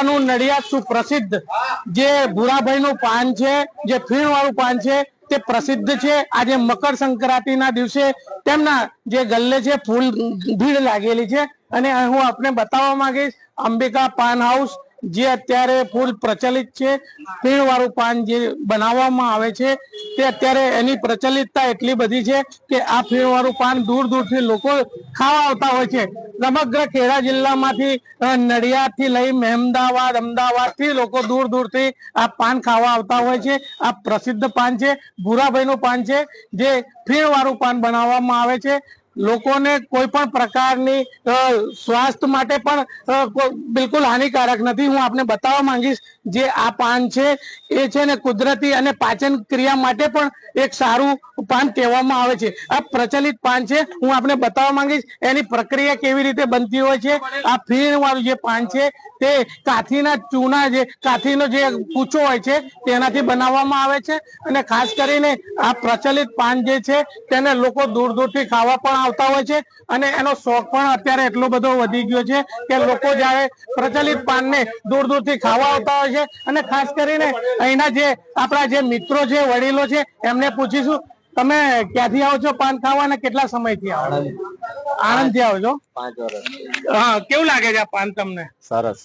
નડિયાદ સુપ્રસિદ્ધ જે ભૂરાભાઈનું પાન છે, જે ફીણ વાળું પાન છે તે પ્રસિદ્ધ છે। આજે મકર સંક્રાંતિના દિવસે તેમના જે ગલ્લે છે ફૂલ ભીડ લાગેલી છે અને હું આપને બતાવવા માંગીશ અંબિકા પાન હાઉસ જે અત્યારે ફૂલ પ્રચલિત છે। ફીણ વાળું પાન જે બનાવવામાં આવે છે તે અત્યારે એની પ્રચલિતતા એટલી બધી છે કે આ ફીણ વાળું પાન દૂર દૂરથી લોકો ખાવા આવતા હોય છે। સમગ્ર ખેડા જિલ્લામાંથી નડિયાદ થી લઈ મહેમદાવાદ, અમદાવાદ થી લોકો દૂર દૂરથી આ પાન ખાવા આવતા હોય છે। આ પ્રસિદ્ધ પાન છે, ભૂરાભાઈનું પાન છે જે ફીણ વાળું પાન બનાવવામાં આવે છે। લોકોને કોઈ પણ પ્રકારની સ્વાસ્થ્ય માટે પણ બિલકુલ હાનિકારક નથી। હું આપને બતાવવા માંગીશ જે આ પાન છે એ છે ને કુદરતી અને પાચન ક્રિયા માટે પણ એક સારું પાન કહેવામાં આવે છે। આ પ્રચલિત પાન છે, હું આપને બતાવવા માંગીશ એની પ્રક્રિયા કેવી રીતે બનતી હોય છે। આ ફીણ વાળું જે પાન છે તે કાથીના ચૂના જે કાથીનો જે કૂચો હોય છે તેનાથી બનાવવામાં આવે છે અને ખાસ કરીને આ પ્રચલિત પાન જે છે તેને લોકો દૂર દૂરથી ખાવા પણ આવતા હોય છે અને એનો શોખ પણ અત્યારે એટલો બધો વધી ગયો છે કે લોકો જ્યારે પ્રચલિત પાનને દૂર દૂરથી ખાવા આવતા હોય છે। અને ખાસ કરીને અહીંના જે આપણા જે મિત્રો છે, વડીલો છે, એમને પૂછીશું તમે ક્યાંથી આવો છો પાન ખાવા અને કેટલા સમયથી આવો છો? આણંદ થી આવો છો? 5 વર્ષ। હા, કેવું લાગે છે આ પાન તમને? સરસ।